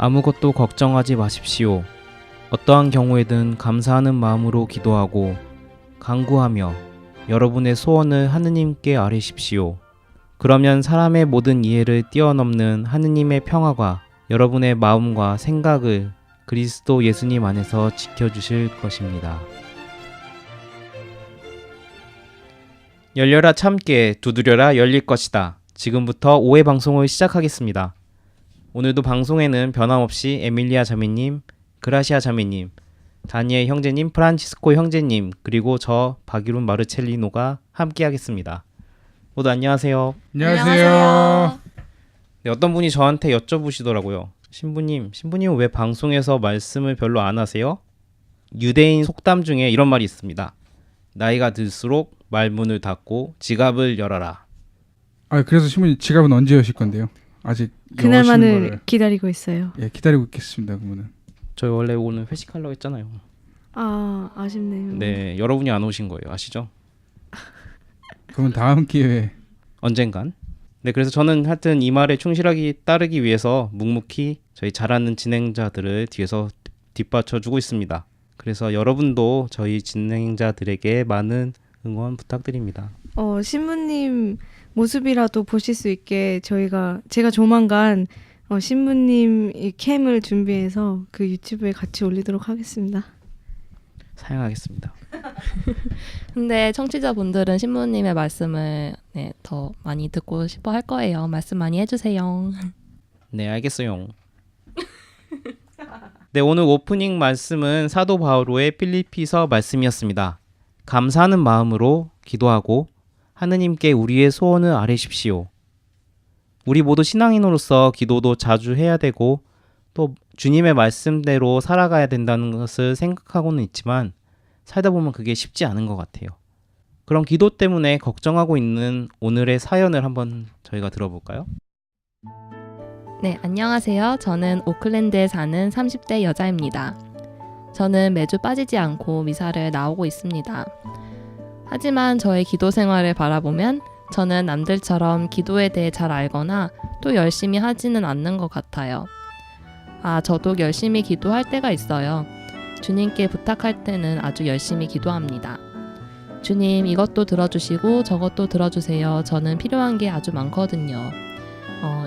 아무것도 걱정하지 마십시오. 어떠한 경우에든 감사하는 마음으로 기도하고 간구하며 여러분의 소원을 하느님께 아뢰십시오. 그러면 사람의 모든 이해를 뛰어넘는 하느님의 평화가 여러분의 마음과 생각을 그리스도 예수님 안에서 지켜주실 것입니다. 열려라 참깨, 두드려라 열릴 것이다. 지금부터 5회 방송을 시작하겠습니다. 오늘도 방송에는 변함없이 에밀리아 자매님, 그라시아 자매님, 다니엘 형제님, 프란치스코 형제님, 그리고 저 박유룬 마르첼리노가 함께하겠습니다. 모두 안녕하세요. 안녕하세요. 네, 어떤 분이 저한테 여쭤보시더라고요. 신부님 왜 방송에서 말씀을 별로 안 하세요? 유대인 속담 중에 이런 말이 있습니다. 나이가 들수록 말문을 닫고 지갑을 열어라. 그래서 신부님 지갑은 언제 여실 건데요? 아직 그날만을 기다리고 있어요. 예, 기다리고 있겠습니다. 그러면은 저희 원래 오늘 회식하려고 했잖아요. 아쉽네요. 네, 여러분이 안 오신 거예요. 아시죠? 그러면 다음 기회에 언젠간. 네, 그래서 저는 하여튼 이 말에 충실하게 따르기 위해서 묵묵히 저희 잘하는 진행자들을 뒤에서 뒷받쳐주고 있습니다. 그래서 여러분도 저희 진행자들에게 많은 응원 부탁드립니다. 신부님 모습이라도 보실 수 있게 제가 조만간 신부님 이 캠을 준비해서 그 유튜브에 같이 올리도록 하겠습니다. 사양하겠습니다. 근데 청취자분들은 신부님의 말씀을 더 많이 듣고 싶어 할 거예요. 말씀 많이 해주세요. 네, 알겠어요. 네, 오늘 오프닝 말씀은 사도 바오로의 필리피서 말씀이었습니다. 감사하는 마음으로 기도하고 하느님께 우리의 소원을 아뢰십시오. 우리 모두 신앙인으로서 기도도 자주 해야 되고 또 주님의 말씀대로 살아가야 된다는 것을 생각하고는 있지만 살다 보면 그게 쉽지 않은 것 같아요. 그럼 기도 때문에 걱정하고 있는 오늘의 사연을 한번 저희가 들어볼까요? 네, 안녕하세요. 저는 오클랜드에 사는 30대 여자입니다. 저는 매주 빠지지 않고 미사를 나오고 있습니다. 하지만 저의 기도 생활을 바라보면 저는 남들처럼 기도에 대해 잘 알거나 또 열심히 하지는 않는 것 같아요. 저도 열심히 기도할 때가 있어요. 주님께 부탁할 때는 아주 열심히 기도합니다. 주님, 이것도 들어주시고 저것도 들어주세요. 저는 필요한 게 아주 많거든요.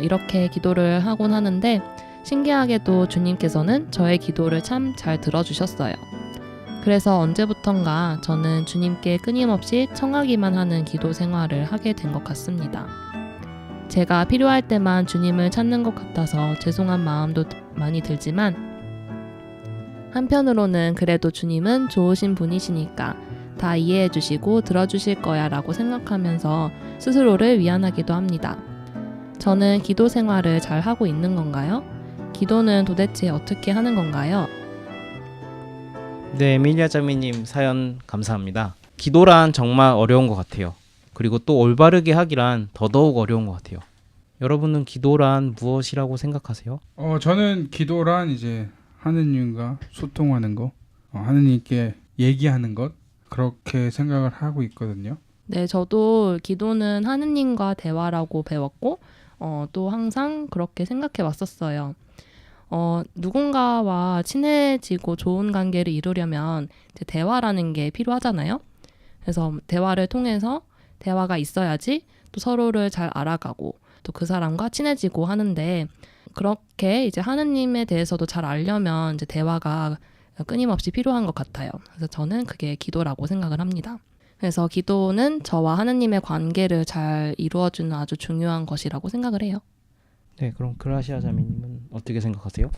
이렇게 기도를 하곤 하는데 신기하게도 주님께서는 저의 기도를 참 잘 들어주셨어요. 그래서 언제부턴가 저는 주님께 끊임없이 청하기만 하는 기도 생활을 하게 된 것 같습니다. 제가 필요할 때만 주님을 찾는 것 같아서 죄송한 마음도 많이 들지만 한편으로는 그래도 주님은 좋으신 분이시니까 다 이해해 주시고 들어주실 거야 라고 생각하면서 스스로를 위안하기도 합니다. 저는 기도 생활을 잘 하고 있는 건가요? 기도는 도대체 어떻게 하는 건가요? 네, 에밀리아 자매님 사연 감사합니다. 기도란 정말 어려운 것 같아요. 그리고 또 올바르게 하기란 더더욱 어려운 것 같아요. 여러분은 기도란 무엇이라고 생각하세요? 저는 기도란 이제 하느님과 소통하는 거, 하느님께 얘기하는 것 그렇게 생각을 하고 있거든요. 네, 저도 기도는 하느님과 대화라고 배웠고 또 항상 그렇게 생각해 왔었어요. 누군가와 친해지고 좋은 관계를 이루려면 이제 대화라는 게 필요하잖아요. 그래서 대화를 통해서 대화가 있어야지 또 서로를 잘 알아가고 또 그 사람과 친해지고 하는데 그렇게 이제 하느님에 대해서도 잘 알려면 이제 대화가 끊임없이 필요한 것 같아요. 그래서 저는 그게 기도라고 생각을 합니다. 그래서 기도는 저와 하느님의 관계를 잘 이루어주는 아주 중요한 것이라고 생각을 해요. 네, 그럼 그라시아 자매님은 어떻게 생각하세요?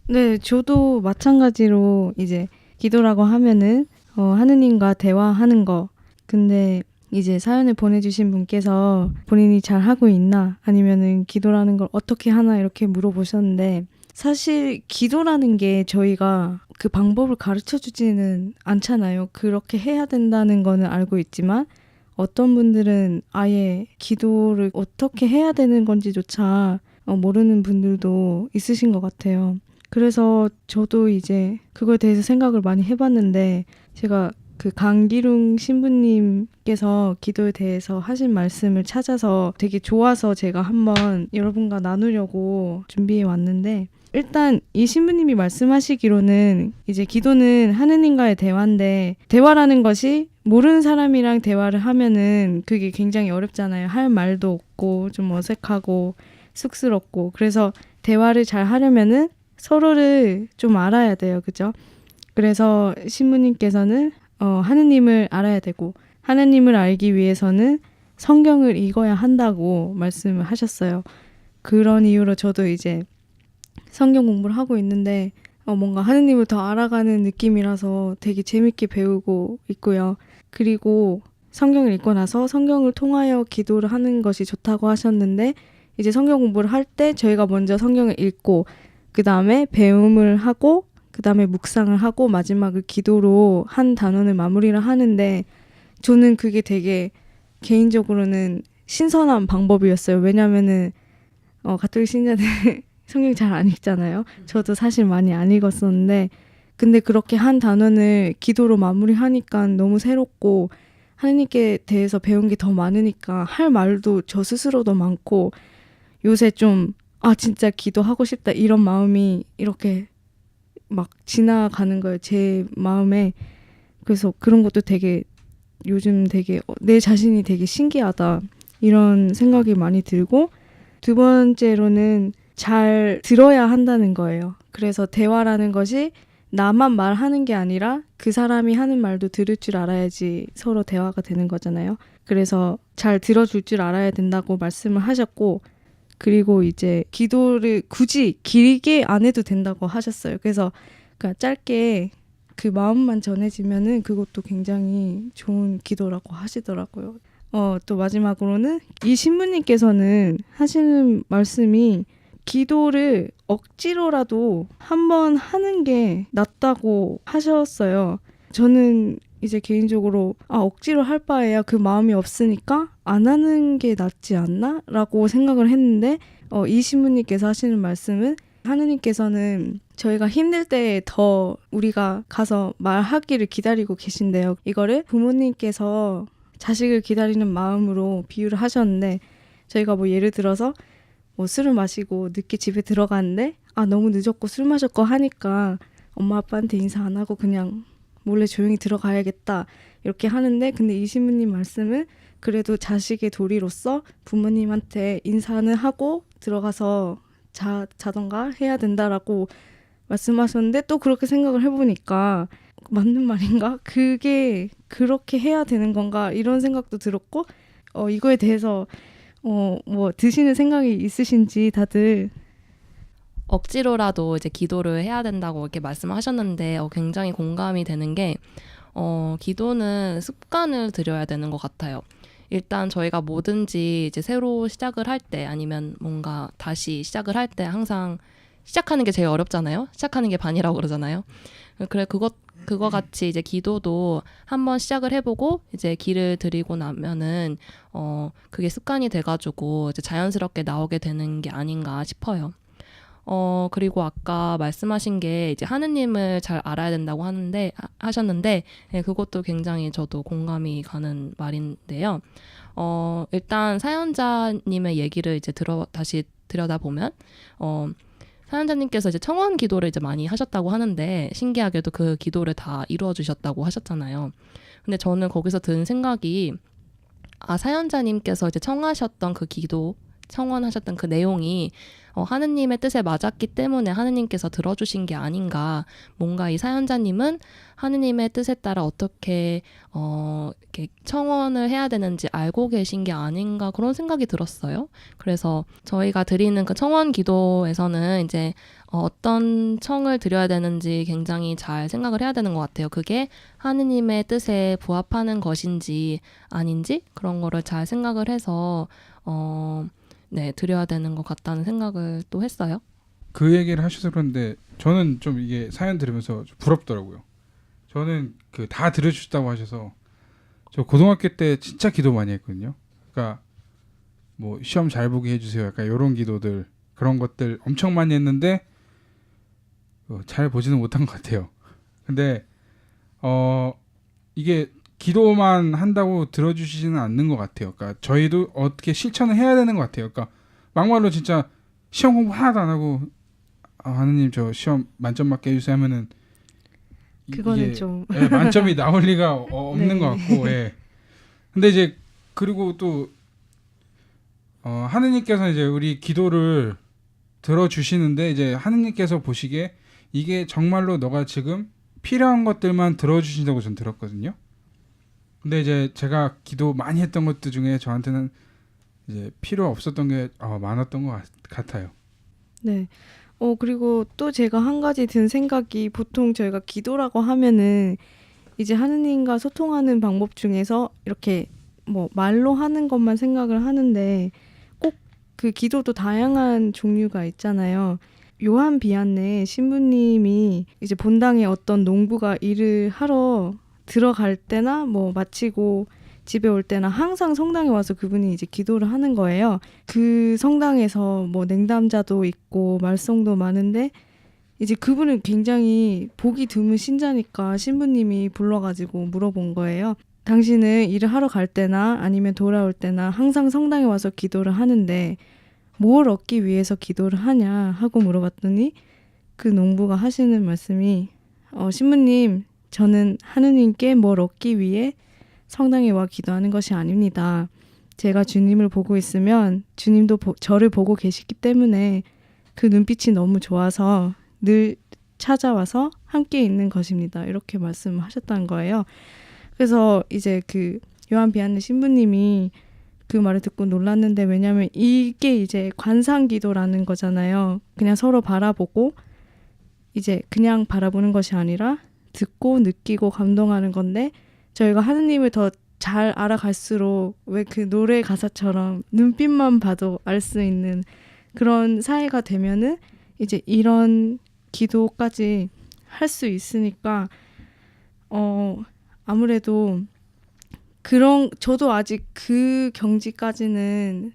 네, 저도 마찬가지로 이제 기도라고 하면은 하느님과 대화하는 거. 근데 이제 사연을 보내주신 분께서 본인이 잘 하고 있나 아니면은 기도라는 걸 어떻게 하나 이렇게 물어보셨는데 사실 기도라는 게 저희가 그 방법을 가르쳐 주지는 않잖아요. 그렇게 해야 된다는 거는 알고 있지만 어떤 분들은 아예 기도를 어떻게 해야 되는 건지조차 모르는 분들도 있으신 것 같아요. 그래서 저도 이제 그거에 대해서 생각을 많이 해봤는데 제가 그 강기룽 신부님께서 기도에 대해서 하신 말씀을 찾아서 되게 좋아서 제가 한번 여러분과 나누려고 준비해 왔는데 일단 이 신부님이 말씀하시기로는 이제 기도는 하느님과의 대화인데 대화라는 것이 모르는 사람이랑 대화를 하면은 그게 굉장히 어렵잖아요. 할 말도 없고 좀 어색하고 쑥스럽고 그래서 대화를 잘 하려면은 서로를 좀 알아야 돼요. 그죠? 그래서 신부님께서는 하느님을 알아야 되고 하느님을 알기 위해서는 성경을 읽어야 한다고 말씀을 하셨어요. 그런 이유로 저도 이제 성경 공부를 하고 있는데 뭔가 하느님을 더 알아가는 느낌이라서 되게 재밌게 배우고 있고요. 그리고 성경을 읽고 나서 성경을 통하여 기도를 하는 것이 좋다고 하셨는데 이제 성경 공부를 할 때 저희가 먼저 성경을 읽고 그 다음에 배움을 하고 그 다음에 묵상을 하고 마지막을 기도로 한 단원을 마무리를 하는데 저는 그게 되게 개인적으로는 신선한 방법이었어요. 왜냐면은 가톨릭 신자들 성경 잘 안 읽잖아요. 저도 사실 많이 안 읽었었는데 근데 그렇게 한 단원을 기도로 마무리하니까 너무 새롭고 하느님께 대해서 배운 게 더 많으니까 할 말도 저 스스로도 많고 요새 좀 진짜 기도하고 싶다 이런 마음이 이렇게 막 지나가는 거예요. 제 마음에. 그래서 그런 것도 되게 요즘 되게 내 자신이 되게 신기하다 이런 생각이 많이 들고 두 번째로는 잘 들어야 한다는 거예요. 그래서 대화라는 것이 나만 말하는 게 아니라 그 사람이 하는 말도 들을 줄 알아야지 서로 대화가 되는 거잖아요. 그래서 잘 들어줄 줄 알아야 된다고 말씀을 하셨고 그리고 이제 기도를 굳이 길게 안 해도 된다고 하셨어요. 그래서 그냥 짧게 그 마음만 전해지면은 그것도 굉장히 좋은 기도라고 하시더라고요. 또 마지막으로는 이 신부님께서는 하시는 말씀이 기도를 억지로라도 한번 하는 게 낫다고 하셨어요. 저는 이제 개인적으로 억지로 할 바에야 그 마음이 없으니까 안 하는 게 낫지 않나? 라고 생각을 했는데 이 신부님께서 하시는 말씀은 하느님께서는 저희가 힘들 때 더 우리가 가서 말하기를 기다리고 계신데요. 이거를 부모님께서 자식을 기다리는 마음으로 비유를 하셨는데 저희가 뭐 예를 들어서 뭐 술을 마시고 늦게 집에 들어가는데 너무 늦었고 술 마셨고 하니까 엄마 아빠한테 인사 안 하고 그냥 몰래 조용히 들어가야겠다 이렇게 하는데 근데 이 신부님 말씀은 그래도 자식의 도리로서 부모님한테 인사는 하고 들어가서 자던가 해야 된다라고 말씀하셨는데 또 그렇게 생각을 해보니까 맞는 말인가? 그게 그렇게 해야 되는 건가? 이런 생각도 들었고 이거에 대해서 뭐 드시는 생각이 있으신지 다들 억지로라도 이제 기도를 해야 된다고 이렇게 말씀하셨는데 굉장히 공감이 되는 게 기도는 습관을 들여야 되는 것 같아요. 일단 저희가 뭐든지 이제 새로 시작을 할 때 아니면 뭔가 다시 시작을 할 때 항상 시작하는 게 제일 어렵잖아요. 시작하는 게 반이라고 그러잖아요. 그래 그거 같이 이제 기도도 한번 시작을 해보고 이제 기를 드리고 나면은 그게 습관이 돼가지고 이제 자연스럽게 나오게 되는 게 아닌가 싶어요. 그리고 아까 말씀하신 게 이제 하느님을 잘 알아야 된다고 하셨는데, 그것도 굉장히 저도 공감이 가는 말인데요. 일단 사연자님의 얘기를 이제 다시 들여다보면, 사연자님께서 이제 청원 기도를 이제 많이 하셨다고 하는데, 신기하게도 그 기도를 다 이루어 주셨다고 하셨잖아요. 근데 저는 거기서 든 생각이, 사연자님께서 이제 청원하셨던 그 내용이 하느님의 뜻에 맞았기 때문에 하느님께서 들어주신 게 아닌가. 뭔가 이 사연자님은 하느님의 뜻에 따라 어떻게 이렇게 청원을 해야 되는지 알고 계신 게 아닌가 그런 생각이 들었어요. 그래서 저희가 드리는 그 청원 기도에서는 이제 어떤 청을 드려야 되는지 굉장히 잘 생각을 해야 되는 것 같아요. 그게 하느님의 뜻에 부합하는 것인지 아닌지 그런 거를 잘 생각을 해서 드려야 되는 것 같다는 생각을 또 했어요. 그 얘기를 하셔서 그런데 저는 좀 이게 사연 들으면서 좀 부럽더라고요. 저는 그 다 들어주셨다고 하셔서 저 고등학교 때 진짜 기도 많이 했거든요. 그러니까 뭐 시험 잘 보게 해주세요. 약간 이런 기도들 그런 것들 엄청 많이 했는데 잘 보지는 못한 것 같아요. 근데 이게 기도만 한다고 들어주시지는 않는 것 같아요. 그러니까 저희도 어떻게 실천을 해야 되는 것 같아요. 그러니까 막말로 진짜 시험 공부 하나도 안 하고 하느님 저 시험 만점 맞게 해주세요 하면은 그거는 이게, 좀 예, 만점이 나올 리가 없는 네. 것 같고, 예. 근데 이제 그리고 또 하느님께서 이제 우리 기도를 들어주시는데 이제 하느님께서 보시기에 이게 정말로 너가 지금 필요한 것들만 들어주신다고 전 들었거든요. 근데 이제 제가 기도 많이 했던 것들 중에 저한테는 이제 필요 없었던 게 많았던 것 같아요. 네. 그리고 또 제가 한 가지 든 생각이 보통 저희가 기도라고 하면은 이제 하느님과 소통하는 방법 중에서 이렇게 뭐 말로 하는 것만 생각을 하는데 꼭 그 기도도 다양한 종류가 있잖아요. 요한 비안네 신부님이 이제 본당에 어떤 농부가 일을 하러 들어갈 때나 뭐 마치고 집에 올 때나 항상 성당에 와서 그분이 이제 기도를 하는 거예요. 그 성당에서 뭐 냉담자도 있고 말썽도 많은데 이제 그분은 굉장히 보기 드문 신자니까 신부님이 불러가지고 물어본 거예요. 당신은 일을 하러 갈 때나 아니면 돌아올 때나 항상 성당에 와서 기도를 하는데 뭘 얻기 위해서 기도를 하냐 하고 물어봤더니 그 농부가 하시는 말씀이 신부님, 저는 하느님께 뭘 얻기 위해 성당에 와 기도하는 것이 아닙니다. 제가 주님을 보고 있으면 주님도 저를 보고 계시기 때문에 그 눈빛이 너무 좋아서 늘 찾아와서 함께 있는 것입니다. 이렇게 말씀하셨다는 거예요. 그래서 이제 그 요한 비안네 신부님이 그 말을 듣고 놀랐는데 왜냐하면 이게 이제 관상기도라는 거잖아요. 그냥 서로 바라보고 이제 그냥 바라보는 것이 아니라 듣고 느끼고 감동하는 건데 저희가 하느님을 더 잘 알아갈수록 왜 그 노래 가사처럼 눈빛만 봐도 알 수 있는 그런 사이가 되면은 이제 이런 기도까지 할 수 있으니까 아무래도 저도 아직 그 경지까지는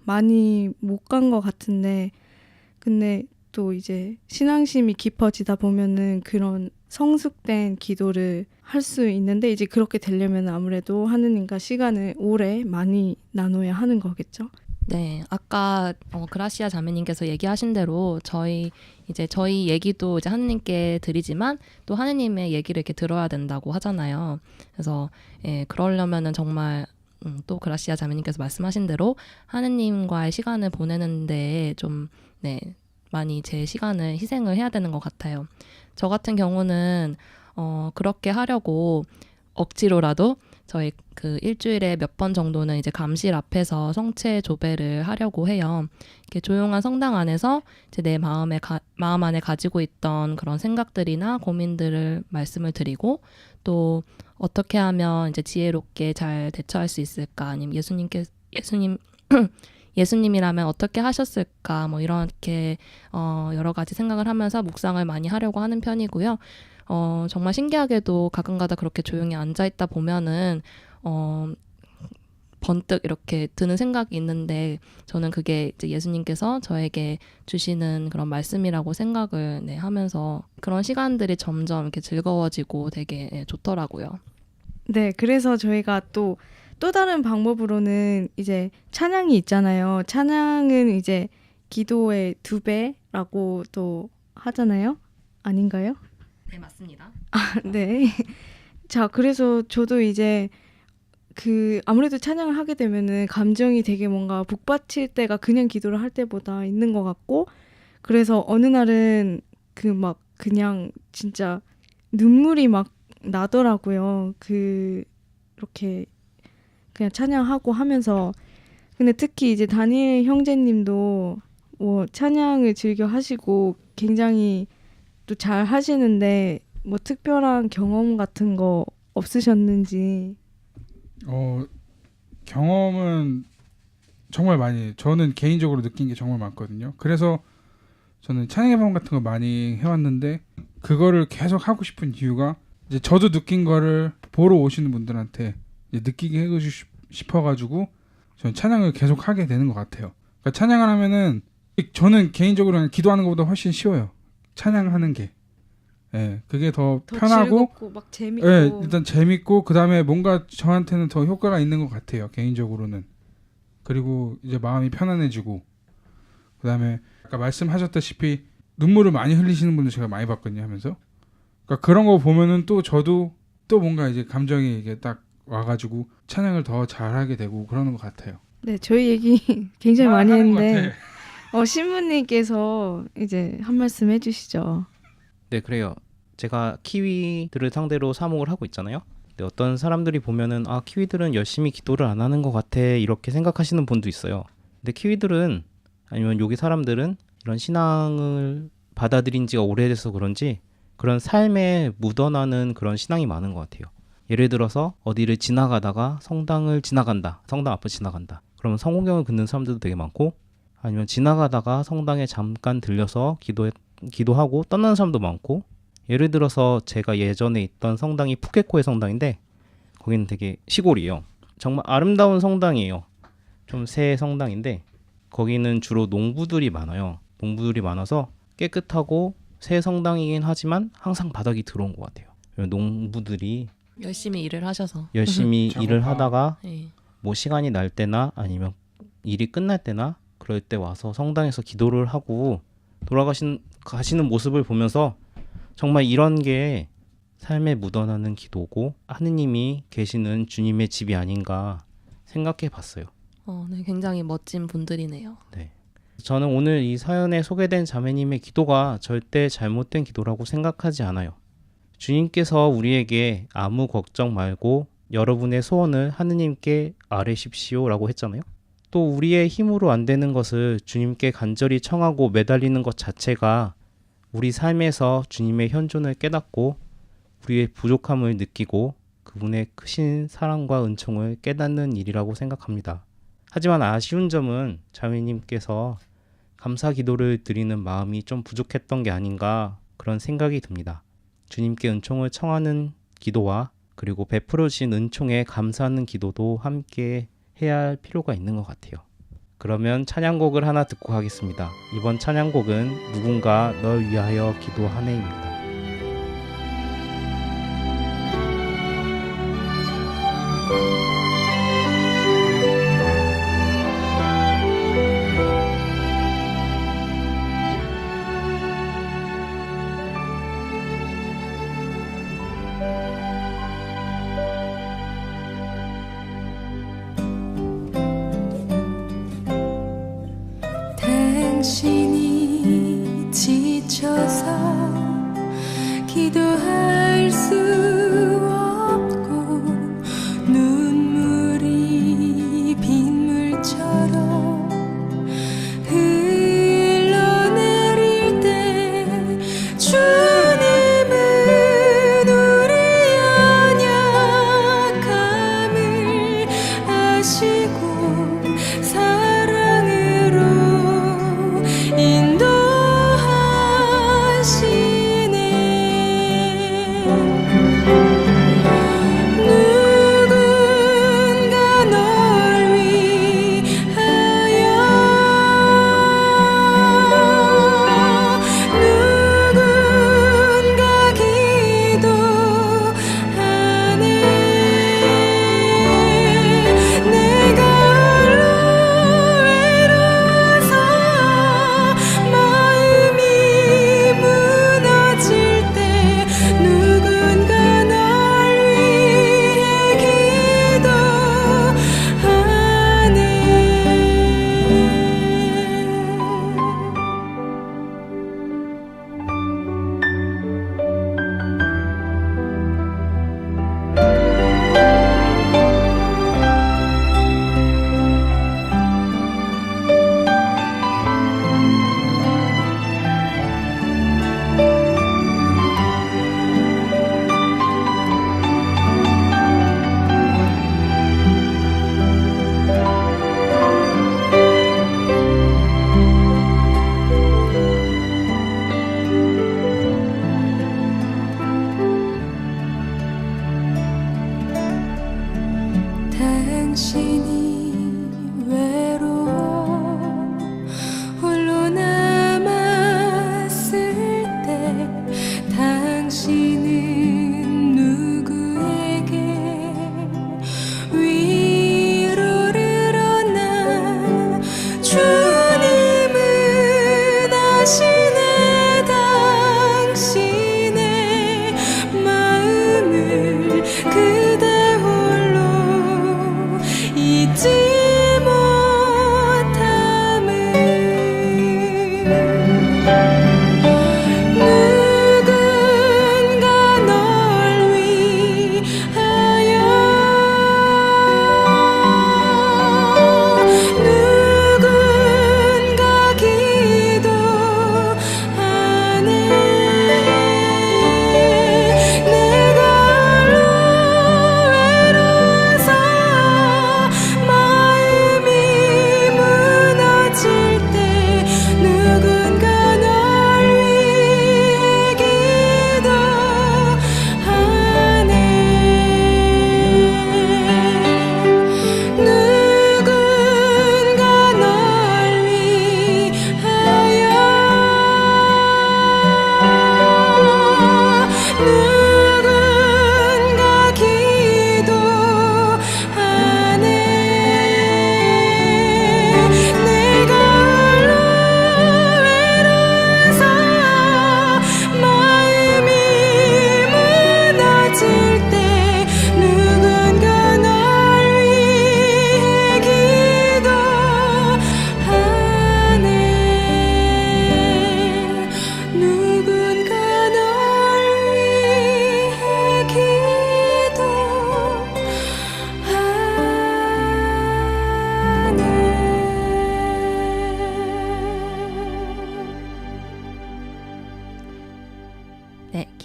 많이 못 간 것 같은데 근데 또 이제 신앙심이 깊어지다 보면은 그런 성숙된 기도를 할 수 있는데 이제 그렇게 되려면 아무래도 하느님과 시간을 오래 많이 나눠야 하는 거겠죠. 네, 아까 그라시아 자매님께서 얘기하신 대로 저희 얘기도 이제 하느님께 드리지만 또 하느님의 얘기를 이렇게 들어야 된다고 하잖아요. 그래서 그러려면은 정말 또 그라시아 자매님께서 말씀하신 대로 하느님과의 시간을 보내는데 좀 많이 제 시간을 희생을 해야 되는 것 같아요. 저 같은 경우는 그렇게 하려고 억지로라도 저희 그 일주일에 몇 번 정도는 이제 감실 앞에서 성체 조배를 하려고 해요. 이렇게 조용한 성당 안에서 이제 내 마음 안에 가지고 있던 그런 생각들이나 고민들을 말씀을 드리고 또 어떻게 하면 이제 지혜롭게 잘 대처할 수 있을까 아니면 예수님이라면 어떻게 하셨을까 뭐 이렇게 여러 가지 생각을 하면서 묵상을 많이 하려고 하는 편이고요. 정말 신기하게도 가끔가다 그렇게 조용히 앉아있다 보면은 번뜩 이렇게 드는 생각이 있는데 저는 그게 이제 예수님께서 저에게 주시는 그런 말씀이라고 생각을 하면서 그런 시간들이 점점 이렇게 즐거워지고 되게 좋더라고요. 네, 그래서 저희가 또 다른 방법으로는 이제 찬양이 있잖아요. 찬양은 이제 기도의 2배라고 또 하잖아요. 아닌가요? 네, 맞습니다. 네. 자, 그래서 저도 이제 아무래도 찬양을 하게 되면은 감정이 되게 뭔가 북받칠 때가 그냥 기도를 할 때보다 있는 것 같고, 그래서 어느 날은 그냥 진짜 눈물이 막 나더라고요. 이렇게 그냥 찬양하고 하면서. 근데 특히 이제 다니엘 형제님도 뭐 찬양을 즐겨 하시고 굉장히 또 잘 하시는데 뭐 특별한 경험 같은 거 없으셨는지. 경험은 정말 많이 저는 개인적으로 느낀 게 정말 많거든요. 그래서 저는 찬양의 밤 같은 거 많이 해왔는데 그거를 계속 하고 싶은 이유가 이제 저도 느낀 거를 보러 오시는 분들한테 이제 느끼게 해주고 싶어가지고 저는 찬양을 계속 하게 되는 것 같아요. 그러니까 찬양을 하면은 저는 개인적으로 그냥 기도하는 것보다 훨씬 쉬워요. 찬양하는 게. 그게 더 편하고 즐겁고 막 재밌고. 일단 재밌고 그다음에 뭔가 저한테는 더 효과가 있는 것 같아요. 개인적으로는. 그리고 이제 마음이 편안해지고 그다음에 아까 말씀하셨다시피 눈물을 많이 흘리시는 분들 제가 많이 봤거든요 하면서. 그러니까 그런 거 보면은 또 저도 또 뭔가 이제 감정이 이게 딱 와가지고 찬양을 더 잘하게 되고 그러는 것 같아요. 네, 저희 얘기 굉장히 많이 하는 것 했는데 같아. 신부님께서 이제 한 말씀 해주시죠. 네, 그래요. 제가 키위들을 상대로 사목을 하고 있잖아요. 근데 어떤 사람들이 보면은 키위들은 열심히 기도를 안 하는 것 같아 이렇게 생각하시는 분도 있어요. 근데 키위들은 아니면 여기 사람들은 이런 신앙을 받아들인 지가 오래돼서 그런지 그런 삶에 묻어나는 그런 신앙이 많은 것 같아요. 예를 들어서 어디를 지나가다가 성당을 지나간다. 성당 앞을 지나간다. 그러면 성공경을 긋는 사람들도 되게 많고 아니면 지나가다가 성당에 잠깐 들려서 기도하고 떠나는 사람도 많고 예를 들어서 제가 예전에 있던 성당이 푸켓코의 성당인데 거기는 되게 시골이에요. 정말 아름다운 성당이에요. 좀 새 성당인데 거기는 주로 농부들이 많아요. 농부들이 많아서 깨끗하고 새 성당이긴 하지만 항상 바닥이 더러운 것 같아요. 농부들이 열심히 일을 하셔서. 열심히 일을 하다가 네. 뭐 시간이 날 때나 아니면 일이 끝날 때나 그럴 때 와서 성당에서 기도를 하고 가시는 모습을 보면서 정말 이런 게 삶에 묻어나는 기도고 하느님이 계시는 주님의 집이 아닌가 생각해 봤어요. 네, 굉장히 멋진 분들이네요. 네. 저는 오늘 이 사연에 소개된 자매님의 기도가 절대 잘못된 기도라고 생각하지 않아요. 주님께서 우리에게 아무 걱정 말고 여러분의 소원을 하느님께 아뢰십시오 라고 했잖아요. 또 우리의 힘으로 안 되는 것을 주님께 간절히 청하고 매달리는 것 자체가 우리 삶에서 주님의 현존을 깨닫고 우리의 부족함을 느끼고 그분의 크신 사랑과 은총을 깨닫는 일이라고 생각합니다. 하지만 아쉬운 점은 자매님께서 감사 기도를 드리는 마음이 좀 부족했던 게 아닌가 그런 생각이 듭니다. 주님께 은총을 청하는 기도와 그리고 베풀어 주신 은총에 감사하는 기도도 함께 해야 할 필요가 있는 것 같아요. 그러면 찬양곡을 하나 듣고 가겠습니다. 이번 찬양곡은 누군가 널 위하여 기도하네입니다. 당신이 지쳐서 기도할 수 없고 눈물이 빗물처럼 흘러내릴 때 주님은 우리의 연약함을 아시고 사랑으로 누군가 널 위하여 누군가 기도하네. 내가 홀로 외로워서 마음이 무너질 때 누군가 널 위해 기도하네. 당신이 외로워 홀로 남았을 때 당신은 누구에게 위로를 얻나. 주님은 아시네.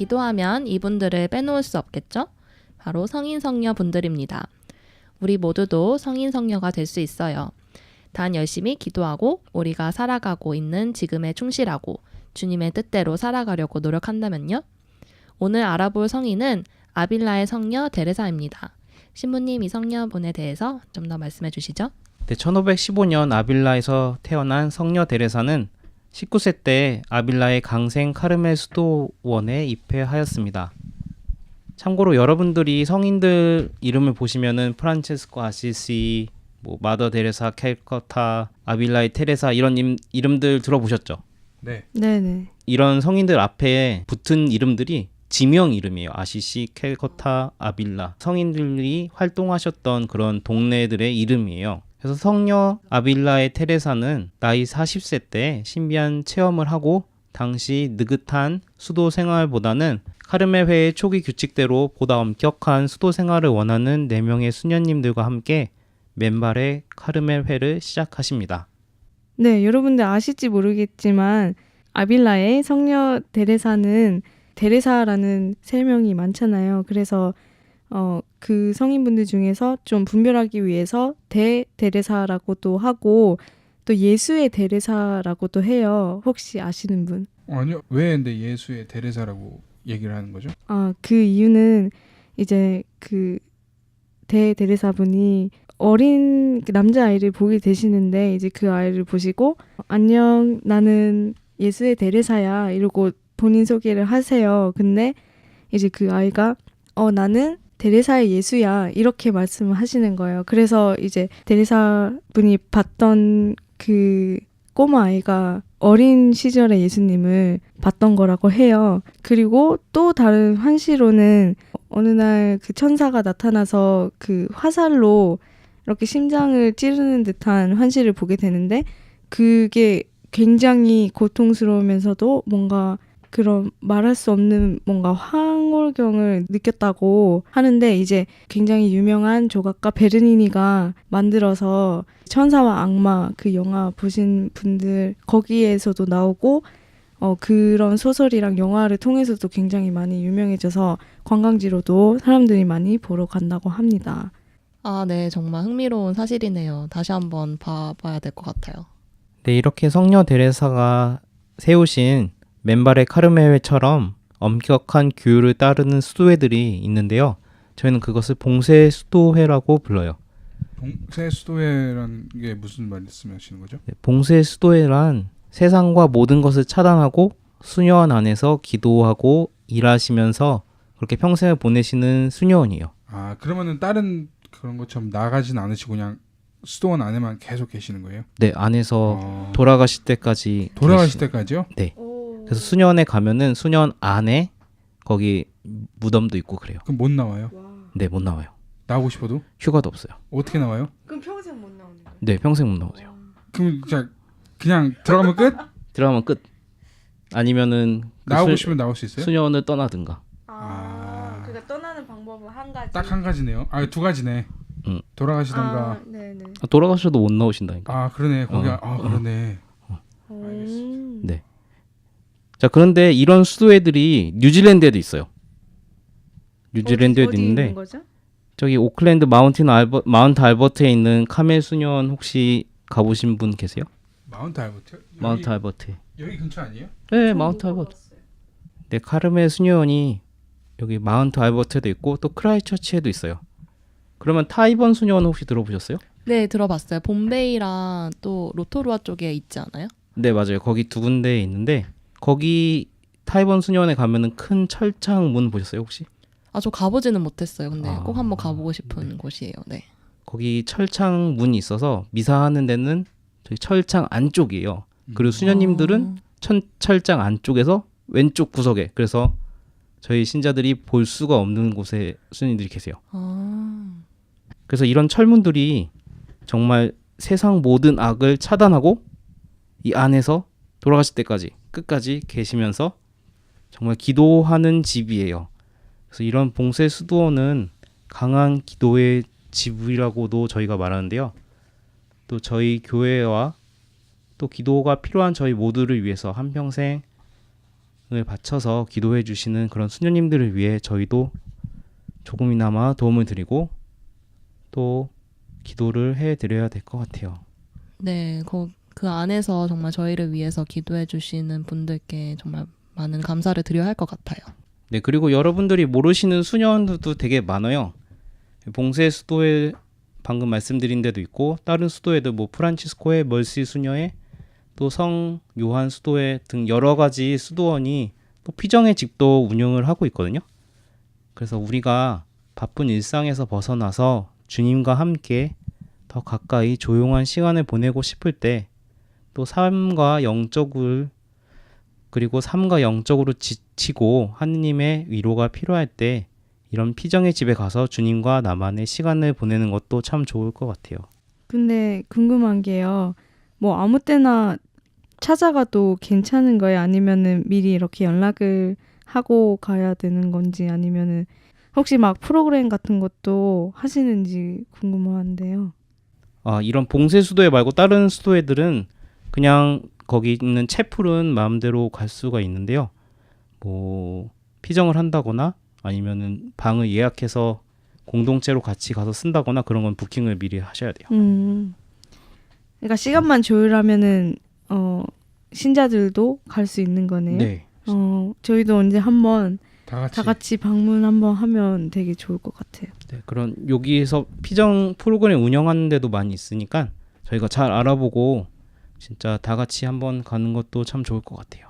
기도하면 이분들을 빼놓을 수 없겠죠? 바로 성인 성녀 분들입니다. 우리 모두도 성인 성녀가 될 수 있어요. 단 열심히 기도하고 우리가 살아가고 있는 지금에 충실하고 주님의 뜻대로 살아가려고 노력한다면요. 오늘 알아볼 성인은 아빌라의 성녀 데레사입니다. 신부님 이 성녀분에 대해서 좀 더 말씀해 주시죠. 네, 1515년 아빌라에서 태어난 성녀 데레사는 19세 때 아빌라의 강생 카르멜 수도원에 입회하였습니다. 참고로 여러분들이 성인들 이름을 보시면은 프란체스코 아시시, 마더 데레사 캘커타, 아빌라의 테레사 이런 이름들 들어보셨죠? 네. 네네. 이런 성인들 앞에 붙은 이름들이 지명 이름이에요. 아시시, 캘커타, 아빌라. 성인들이 활동하셨던 그런 동네들의 이름이에요. 그래서 성녀 아빌라의 테레사는 나이 40세 때 신비한 체험을 하고 당시 느긋한 수도 생활보다는 카르멜 회의 초기 규칙대로 보다 엄격한 수도 생활을 원하는 4명의 수녀님들과 함께 맨발의 카르멜 회를 시작하십니다. 네, 여러분들 아실지 모르겠지만 아빌라의 성녀 데레사는 데레사라는 설명이 많잖아요. 그래서 그 성인분들 중에서 좀 분별하기 위해서 데레사라고도 하고 또 예수의 데레사라고도 해요. 혹시 아시는 분? 아니요. 왜 근데 예수의 데레사라고 얘기를 하는 거죠? 그 이유는 이제 그 데레사분이 어린 남자아이를 보게 되시는데 이제 그 아이를 보시고 안녕 나는 예수의 데레사야 이러고 본인 소개를 하세요. 근데 이제 그 아이가 나는 데레사의 예수야 이렇게 말씀을 하시는 거예요. 그래서 이제 데레사 분이 봤던 그 꼬마 아이가 어린 시절의 예수님을 봤던 거라고 해요. 그리고 또 다른 환시로는 어느 날 그 천사가 나타나서 그 화살로 이렇게 심장을 찌르는 듯한 환시를 보게 되는데 그게 굉장히 고통스러우면서도 뭔가 그런 말할 수 없는 뭔가 황홀경을 느꼈다고 하는데 이제 굉장히 유명한 조각가 베르니니가 만들어서 천사와 악마 그 영화 보신 분들 거기에서도 나오고 그런 소설이랑 영화를 통해서도 굉장히 많이 유명해져서 관광지로도 사람들이 많이 보러 간다고 합니다. 아, 네, 정말 흥미로운 사실이네요. 다시 한번 봐봐야 될 것 같아요. 네, 이렇게 성녀 데레사가 세우신 맨발의 카르멜회처럼 엄격한 규율을 따르는 수도회들이 있는데요. 저희는 그것을 봉쇄 수도회라고 불러요. 봉쇄 수도회라는 게 무슨 말씀하시는 거죠? 네, 봉쇄 수도회란 세상과 모든 것을 차단하고 수녀원 안에서 기도하고 일하시면서 그렇게 평생을 보내시는 수녀원이에요. 아, 그러면은 다른 그런 것처럼 나가진 않으시고 그냥 수도원 안에만 계속 계시는 거예요? 네, 안에서 돌아가실 때까지 돌아가실 때까지요? 네. 그래서 수녀원에 가면은 수녀원 안에 거기 무덤도 있고 그래요. 그럼 못 나와요? 네, 못 나와요. 나오고 싶어도? 휴가도 없어요. 어떻게 나와요? 그럼 평생 못 나오는 거예요? 네, 평생 못 나오세요. 그럼 진짜 그냥 들어가면 끝? 들어가면 끝. 아니면은 그 나오고 싶으면 나올 수 있어요? 수녀원을 떠나든가. 그러니까 떠나는 방법은 한 가지. 딱 한 가지네요. 아, 두 가지네. 돌아가시던가. 네네. 돌아가셔도 못 나오신다니까. 아, 그러네. 거기 그러네. 네. 자, 그런데 이런 수도회들이 뉴질랜드에도 있어요. 뉴질랜드에도 어디 있는데 있는 거죠? 저기 오클랜드 마운트 알버트에 있는 카멜 수녀원 혹시 가보신 분 계세요? 마운트 알버트요? 마운트 알버트. 여기 근처 아니에요? 네, 마운트 알버트. 네, 카르멜 수녀원이 여기 마운트 알버트에도 있고 또 크라이처치에도 있어요. 그러면 타이번 수녀원 혹시 들어보셨어요? 네, 들어봤어요. 봄베이랑 또 로토루아 쪽에 있지 않아요? 네, 맞아요. 거기 두 군데에 있는데 거기 타이번 수녀원에 가면은 큰 철창 문 보셨어요, 혹시? 아, 저 가보지는 못했어요. 근데 아, 꼭 한번 가보고 싶은 곳이에요. 네. 거기 철창 문이 있어서 미사하는 데는 저기 철창 안쪽이에요. 그리고 수녀님들은 철장 안쪽에서 왼쪽 구석에, 그래서 저희 신자들이 볼 수가 없는 곳에 수녀님들이 계세요. 그래서 이런 철문들이 정말 세상 모든 악을 차단하고 이 안에서 돌아가실 때까지 끝까지 계시면서 정말 기도하는 집이에요. 그래서 이런 봉쇄 수도원은 강한 기도의 집이라고도 저희가 말하는데요. 또 저희 교회와 또 기도가 필요한 저희 모두를 위해서 한평생 바쳐서 기도해 주시는 그런 수녀님들을 위해 저희도 조금이나마 도움을 드리고 또 기도를 해드려야 될 것 같아요. 네, 그 안에서 정말 저희를 위해서 기도해 주시는 분들께 정말 많은 감사를 드려야 할 것 같아요. 네, 그리고 여러분들이 모르시는 수녀들도 되게 많아요. 봉쇄 수도에 방금 말씀드린 데도 있고 다른 수도에도 뭐 프란치스코의 멀시 수녀회 또 성 요한 수도회 등 여러 가지 수도원이 또 피정의 집도 운영을 하고 있거든요. 그래서 우리가 바쁜 일상에서 벗어나서 주님과 함께 더 가까이 조용한 시간을 보내고 싶을 때 또 삶과 영적으로 지치고 하느님의 위로가 필요할 때 이런 피정의 집에 가서 주님과 나만의 시간을 보내는 것도 참 좋을 것 같아요. 근데 궁금한 게요. 뭐 아무 때나 찾아가도 괜찮은 거예요? 아니면은 미리 이렇게 연락을 하고 가야 되는 건지 아니면은 혹시 막 프로그램 같은 것도 하시는지 궁금한데요. 이런 봉쇄 수도회 말고 다른 수도회들은 그냥 거기 있는 채플은 마음대로 갈 수가 있는데요. 뭐 피정을 한다거나 아니면은 방을 예약해서 공동체로 같이 가서 쓴다거나 그런 건 부킹을 미리 하셔야 돼요. 그러니까 시간만 조율하면은 신자들도 갈 수 있는 거네요. 네. 저희도 언제 한번 다 다 같이 방문 한번 하면 되게 좋을 것 같아요. 네, 그런 여기에서 피정 프로그램 운영하는 데도 많이 있으니까 저희가 잘 알아보고 진짜 다 같이 한번 가는 것도 참 좋을 것 같아요.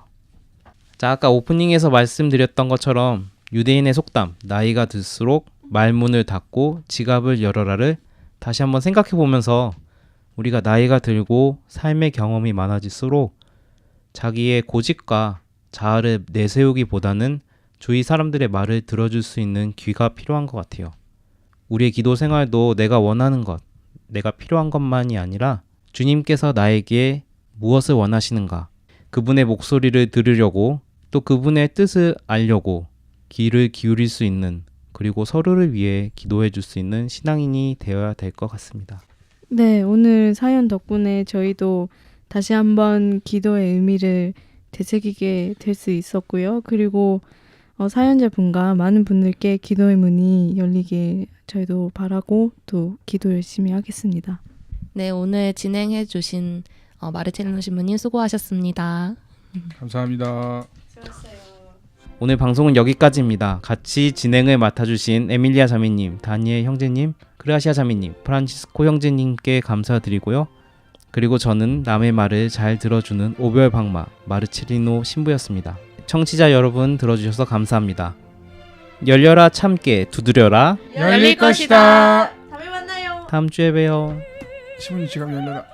자, 아까 오프닝에서 말씀드렸던 것처럼 유대인의 속담 나이가 들수록 말문을 닫고 지갑을 열어라를 다시 한번 생각해 보면서 우리가 나이가 들고 삶의 경험이 많아질수록 자기의 고집과 자아를 내세우기보다는 주위 사람들의 말을 들어줄 수 있는 귀가 필요한 것 같아요. 우리의 기도 생활도 내가 원하는 것, 내가 필요한 것만이 아니라 주님께서 나에게 무엇을 원하시는가, 그분의 목소리를 들으려고 또 그분의 뜻을 알려고 귀를 기울일 수 있는 그리고 서로를 위해 기도해 줄 수 있는 신앙인이 되어야 될 것 같습니다. 네, 오늘 사연 덕분에 저희도 다시 한번 기도의 의미를 되새기게 될 수 있었고요. 그리고 사연자분과 많은 분들께 기도의 문이 열리길 저희도 바라고 또 기도 열심히 하겠습니다. 네, 오늘 진행해 주신 마르첼리노 신부님 수고하셨습니다. 감사합니다. 오늘 방송은 여기까지입니다. 같이 진행을 맡아주신 에밀리아 자매님, 다니엘 형제님, 크레아시아 자매님, 프란치스코 형제님께 감사드리고요. 그리고 저는 남의 말을 잘 들어주는 오별방마 마르첼리노 신부였습니다. 청취자 여러분 들어주셔서 감사합니다. 열려라 참깨 두드려라 열릴 것이다. 다음에 만나요. 다음 주에 봬요. 신부님 지갑 열려라.